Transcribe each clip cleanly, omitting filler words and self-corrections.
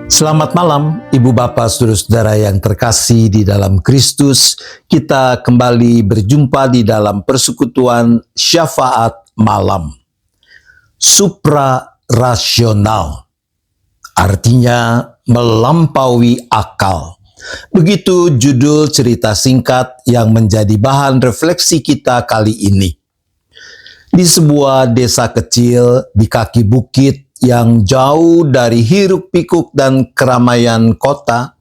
Selamat malam, Ibu Bapak, Saudara-saudara yang terkasih di dalam Kristus. Kita kembali berjumpa di dalam persekutuan syafaat malam. Suprarasional, artinya melampaui akal. Begitu judul cerita singkat yang menjadi bahan refleksi kita kali ini. Di sebuah desa kecil di kaki bukit yang jauh dari hiruk-pikuk dan keramaian kota,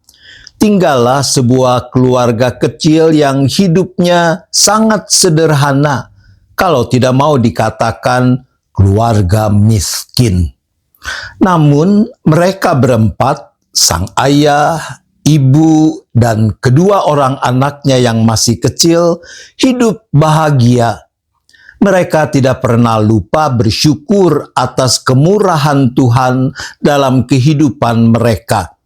tinggallah sebuah keluarga kecil yang hidupnya sangat sederhana, kalau tidak mau dikatakan keluarga miskin. Namun mereka berempat, sang ayah, ibu, dan kedua orang anaknya yang masih kecil, hidup bahagia. Mereka tidak pernah lupa bersyukur atas kemurahan Tuhan dalam kehidupan mereka.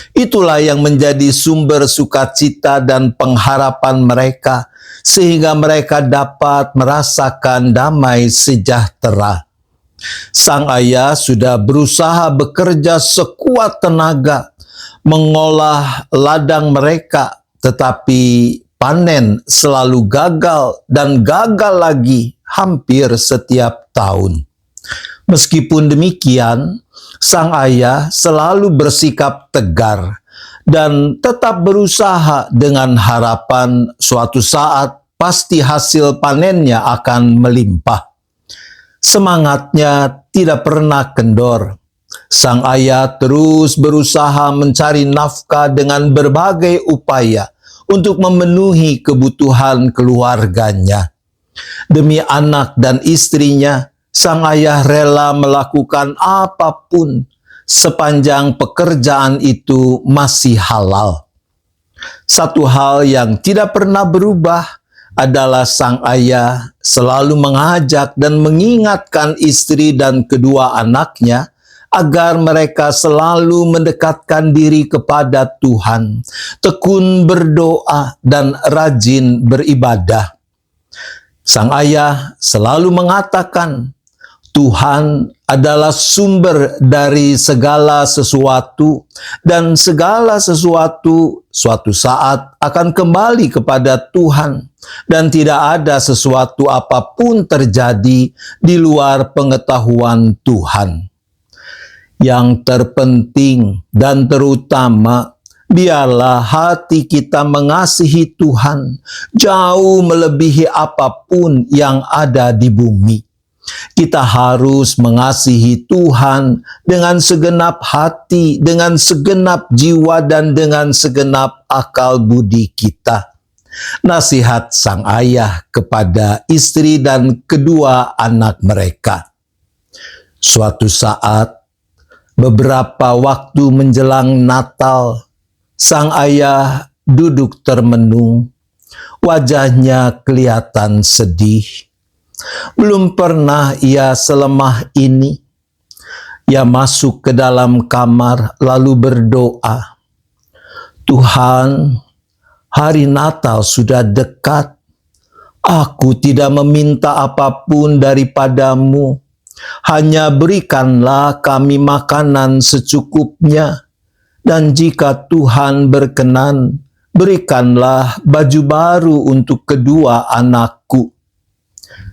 Itulah yang menjadi sumber sukacita dan pengharapan mereka, sehingga mereka dapat merasakan damai sejahtera. Sang ayah sudah berusaha bekerja sekuat tenaga, mengolah ladang mereka, tetapi panen selalu gagal dan gagal lagi hampir setiap tahun. Meskipun demikian, sang ayah selalu bersikap tegar dan tetap berusaha dengan harapan suatu saat pasti hasil panennya akan melimpah. Semangatnya tidak pernah kendor. Sang ayah terus berusaha mencari nafkah dengan berbagai upaya untuk memenuhi kebutuhan keluarganya. Demi anak dan istrinya, sang ayah rela melakukan apapun sepanjang pekerjaan itu masih halal. Satu hal yang tidak pernah berubah adalah sang ayah selalu mengajak dan mengingatkan istri dan kedua anaknya agar mereka selalu mendekatkan diri kepada Tuhan, tekun berdoa dan rajin beribadah. Sang ayah selalu mengatakan, Tuhan adalah sumber dari segala sesuatu, dan segala sesuatu suatu saat akan kembali kepada Tuhan, dan tidak ada sesuatu apapun terjadi di luar pengetahuan Tuhan. Yang terpenting dan terutama, biarlah hati kita mengasihi Tuhan jauh melebihi apapun yang ada di bumi. Kita harus mengasihi Tuhan dengan segenap hati, dengan segenap jiwa, dan dengan segenap akal budi kita. Nasihat sang ayah kepada istri dan kedua anak mereka. Suatu saat, beberapa waktu menjelang Natal, sang ayah duduk termenung, wajahnya kelihatan sedih. Belum pernah ia selemah ini. Ia masuk ke dalam kamar lalu berdoa, Tuhan, hari Natal sudah dekat. Aku tidak meminta apapun daripadamu. Hanya berikanlah kami makanan secukupnya. Dan jika Tuhan berkenan, berikanlah baju baru untuk kedua anakku.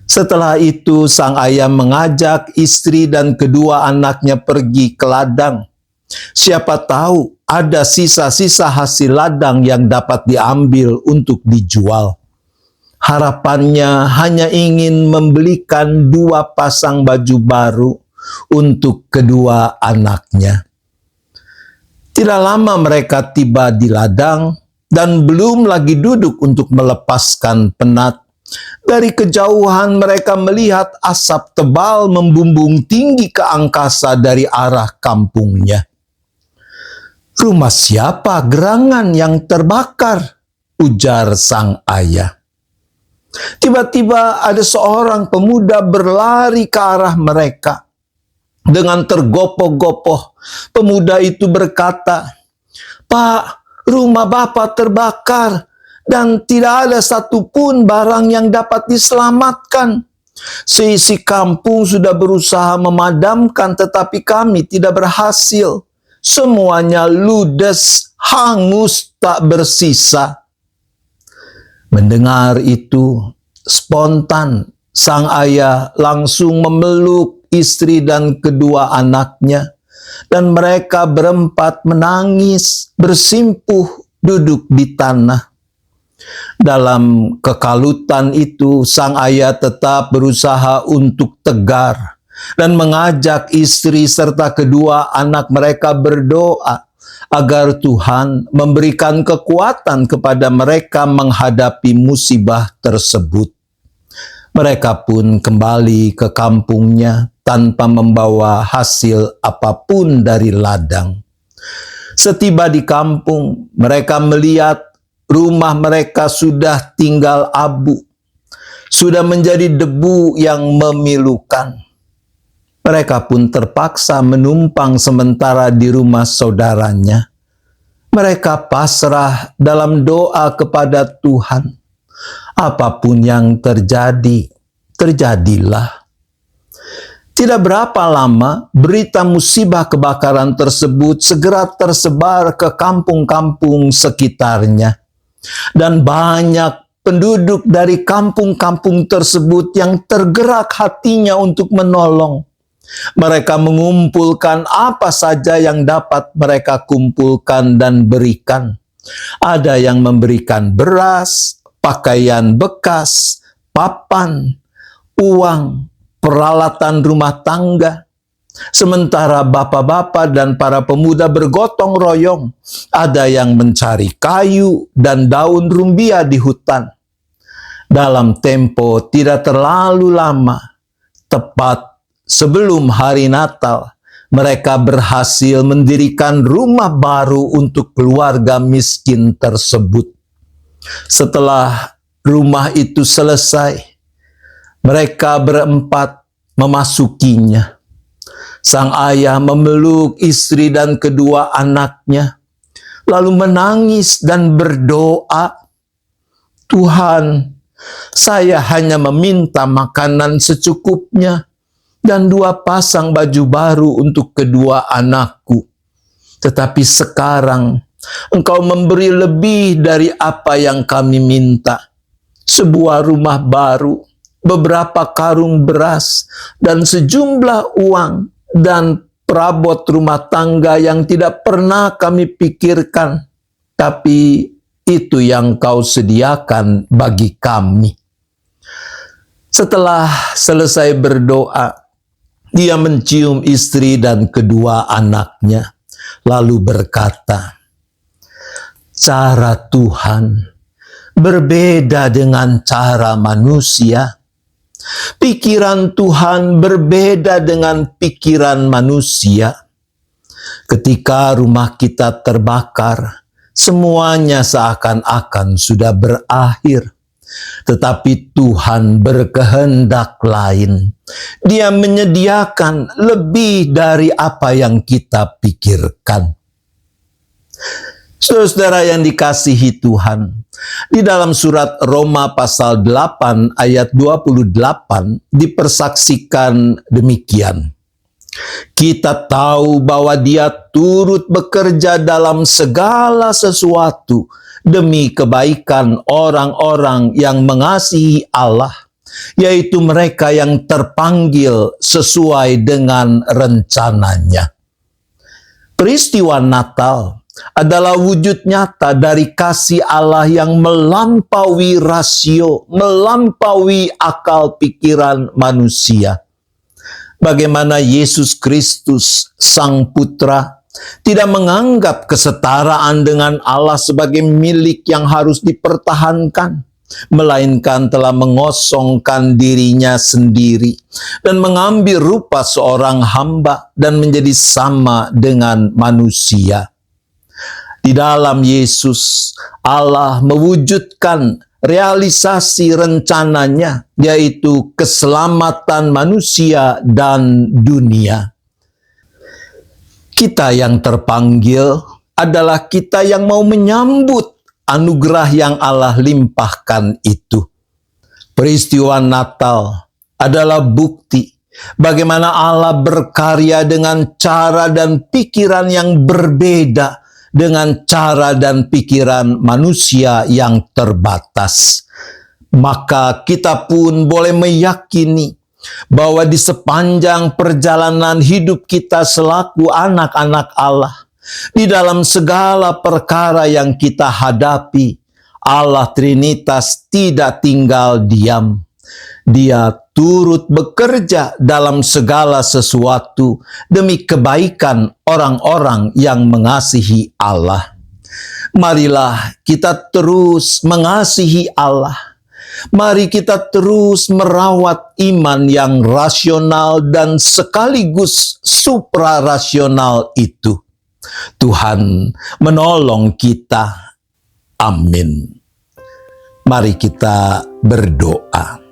Setelah itu, sang ayah mengajak istri dan kedua anaknya pergi ke ladang. Siapa tahu ada sisa-sisa hasil ladang yang dapat diambil untuk dijual. Harapannya hanya ingin membelikan 2 pasang baju baru untuk kedua anaknya. Tidak lama mereka tiba di ladang dan belum lagi duduk untuk melepaskan penat. Dari kejauhan mereka melihat asap tebal membumbung tinggi ke angkasa dari arah kampungnya. Rumah siapa gerangan yang terbakar? Ujar sang ayah. Tiba-tiba ada seorang pemuda berlari ke arah mereka. Dengan tergopoh-gopoh, pemuda itu berkata, Pak, rumah Bapak terbakar dan tidak ada satupun barang yang dapat diselamatkan. Seisi kampung sudah berusaha memadamkan, tetapi kami tidak berhasil. semuanya ludes, hangus, tak bersisa. Mendengar itu, spontan sang ayah langsung memeluk istri dan kedua anaknya, dan mereka berempat menangis, bersimpuh duduk di tanah. Dalam kekalutan itu, sang ayah tetap berusaha untuk tegar dan mengajak istri serta kedua anak mereka berdoa agar Tuhan memberikan kekuatan kepada mereka menghadapi musibah tersebut. Mereka pun kembali ke kampungnya tanpa membawa hasil apapun dari ladang. Setiba di kampung, mereka melihat rumah mereka sudah tinggal abu, sudah menjadi debu yang memilukan. Mereka pun terpaksa menumpang sementara di rumah saudaranya. Mereka pasrah dalam doa kepada Tuhan. Apapun yang terjadi, terjadilah. Tidak berapa lama, berita musibah kebakaran tersebut segera tersebar ke kampung-kampung sekitarnya. Dan banyak penduduk dari kampung-kampung tersebut yang tergerak hatinya untuk menolong. Mereka mengumpulkan apa saja yang dapat mereka kumpulkan dan berikan. Ada yang memberikan beras, pakaian bekas, papan, uang, peralatan rumah tangga. Sementara bapak-bapak dan para pemuda bergotong royong. Ada yang mencari kayu dan daun rumbia di hutan. Dalam tempo tidak terlalu lama, tepat sebelum hari Natal, mereka berhasil mendirikan rumah baru untuk keluarga miskin tersebut. Setelah rumah itu selesai, mereka berempat memasukinya. Sang ayah memeluk istri dan kedua anaknya, lalu menangis dan berdoa, "Tuhan, saya hanya meminta makanan secukupnya dan 2 pasang baju baru untuk kedua anakku. Tetapi sekarang Engkau memberi lebih dari apa yang kami minta. Sebuah rumah baru, beberapa karung beras, dan sejumlah uang dan perabot rumah tangga yang tidak pernah kami pikirkan. Tapi itu yang Kau sediakan bagi kami." Setelah selesai berdoa, dia mencium istri dan kedua anaknya, lalu berkata, "Cara Tuhan berbeda dengan cara manusia. Pikiran Tuhan berbeda dengan pikiran manusia. Ketika rumah kita terbakar, semuanya seakan-akan sudah berakhir. Tetapi Tuhan berkehendak lain. Dia menyediakan lebih dari apa yang kita pikirkan." Saudara yang dikasihi Tuhan, di dalam surat Roma pasal 8 ayat 28 dipersaksikan demikian. "Kita tahu bahwa Dia turut bekerja dalam segala sesuatu demi kebaikan orang-orang yang mengasihi Allah, yaitu mereka yang terpanggil sesuai dengan rencananya." Peristiwa Natal adalah wujud nyata dari kasih Allah yang melampaui rasio, melampaui akal pikiran manusia. Bagaimana Yesus Kristus, Sang Putra, tidak menganggap kesetaraan dengan Allah sebagai milik yang harus dipertahankan, melainkan telah mengosongkan dirinya sendiri dan mengambil rupa seorang hamba dan menjadi sama dengan manusia. Di dalam Yesus, Allah mewujudkan realisasi rencananya, yaitu keselamatan manusia dan dunia. Kita yang terpanggil adalah kita yang mau menyambut anugerah yang Allah limpahkan itu. Peristiwa Natal adalah bukti bagaimana Allah berkarya dengan cara dan pikiran yang berbeda dengan cara dan pikiran manusia yang terbatas. Maka kita pun boleh meyakini bahwa di sepanjang perjalanan hidup kita selaku anak-anak Allah, di dalam segala perkara yang kita hadapi, Allah Trinitas tidak tinggal diam. Dia turut bekerja dalam segala sesuatu demi kebaikan orang-orang yang mengasihi Allah. Marilah kita terus mengasihi Allah. Mari kita terus merawat iman yang rasional dan sekaligus suprarasional itu. Tuhan menolong kita. Amin. Mari kita berdoa.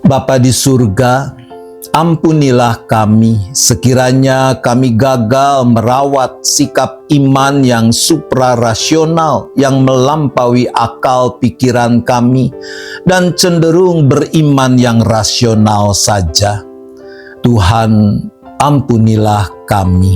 Bapa di surga, ampunilah kami sekiranya kami gagal merawat sikap iman yang suprarasional yang melampaui akal pikiran kami dan cenderung beriman yang rasional saja. Tuhan, ampunilah kami.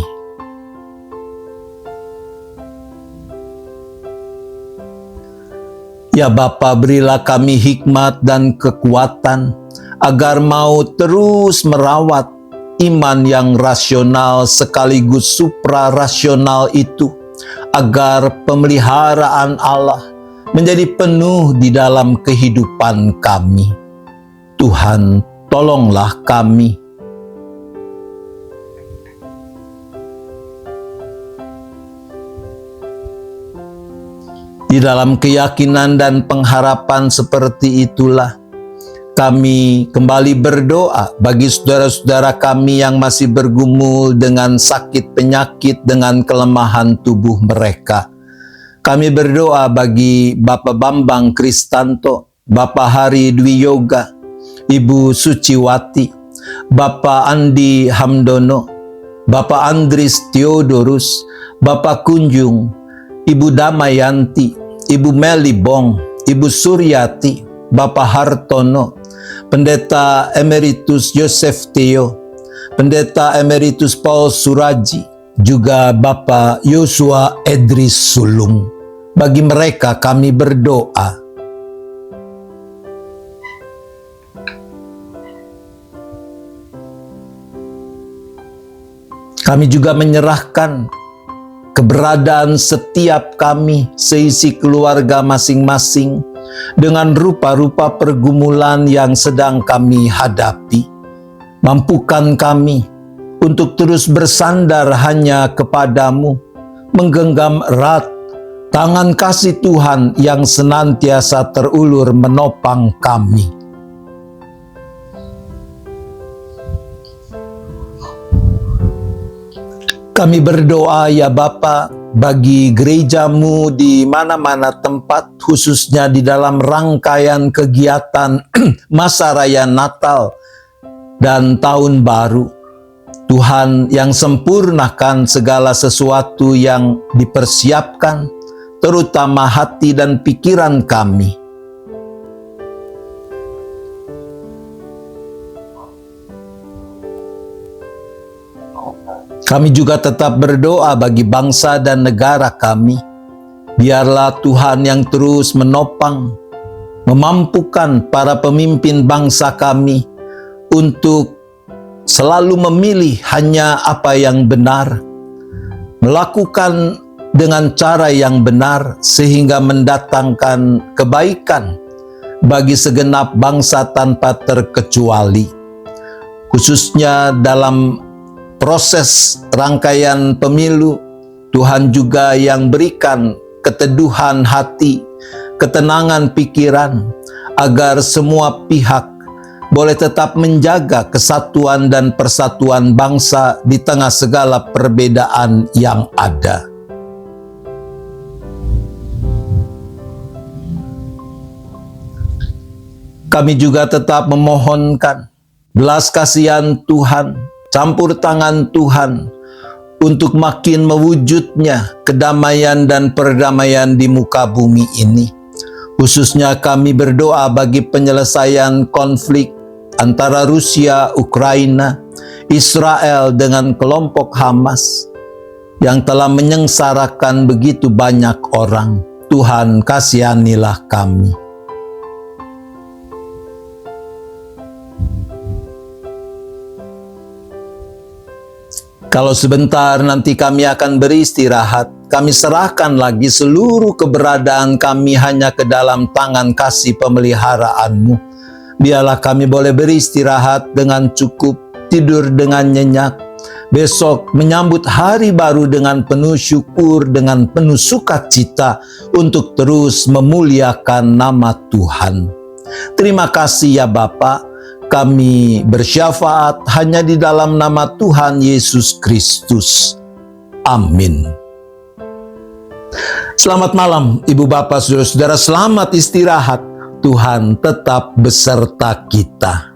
Ya Bapa, berilah kami hikmat dan kekuatan agar mau terus merawat iman yang rasional sekaligus suprarasional itu, agar pemeliharaan Allah menjadi penuh di dalam kehidupan kami. Tuhan, tolonglah kami. Di dalam keyakinan dan pengharapan seperti itulah, kami kembali berdoa bagi saudara-saudara kami yang masih bergumul dengan sakit penyakit, dengan kelemahan tubuh mereka. Kami berdoa bagi Bapak Bambang Kristanto, Bapak Hari Dwi Yoga, Ibu Suciwati, Bapak Andi Hamdono, Bapak Andris Theodorus, Bapak Kunjung, Ibu Damayanti, Ibu Melibong, Ibu Suryati, Bapak Hartono, Pendeta Emeritus Yosef Theo, Pendeta Emeritus Paul Suraji, juga Bapak Yosua Edris Sulung. Bagi mereka kami berdoa. Kami juga menyerahkan keberadaan setiap kami, seisi keluarga masing-masing, dengan rupa-rupa pergumulan yang sedang kami hadapi. Mampukan kami untuk terus bersandar hanya kepadamu, menggenggam erat tangan kasih Tuhan yang senantiasa terulur menopang kami. Kami berdoa ya Bapa bagi gerejamu di mana-mana tempat, khususnya di dalam rangkaian kegiatan masa raya Natal dan Tahun Baru. Tuhan yang sempurnakan segala sesuatu yang dipersiapkan, terutama hati dan pikiran kami. Kami juga tetap berdoa bagi bangsa dan negara kami. Biarlah Tuhan yang terus menopang, memampukan para pemimpin bangsa kami untuk selalu memilih hanya apa yang benar, melakukan dengan cara yang benar sehingga mendatangkan kebaikan bagi segenap bangsa tanpa terkecuali. Khususnya dalam proses rangkaian pemilu, Tuhan juga yang berikan keteduhan hati, ketenangan pikiran, agar semua pihak boleh tetap menjaga kesatuan dan persatuan bangsa di tengah segala perbedaan yang ada. Kami juga tetap memohonkan belas kasihan Tuhan, campur tangan Tuhan untuk makin mewujudnya kedamaian dan perdamaian di muka bumi ini. Khususnya kami berdoa bagi penyelesaian konflik antara Rusia, Ukraina, Israel dengan kelompok Hamas yang telah menyengsarakan begitu banyak orang. Tuhan, kasihanilah kami. Kalau sebentar nanti kami akan beristirahat, kami serahkan lagi seluruh keberadaan kami hanya ke dalam tangan kasih pemeliharaan-Mu. Biarlah kami boleh beristirahat dengan cukup, tidur dengan nyenyak, besok menyambut hari baru dengan penuh syukur, dengan penuh sukacita untuk terus memuliakan nama Tuhan. Terima kasih ya Bapa. Kami bersyafaat hanya di dalam nama Tuhan Yesus Kristus. Amin. Selamat malam Ibu Bapak Saudara-saudara, selamat istirahat. Tuhan tetap beserta kita.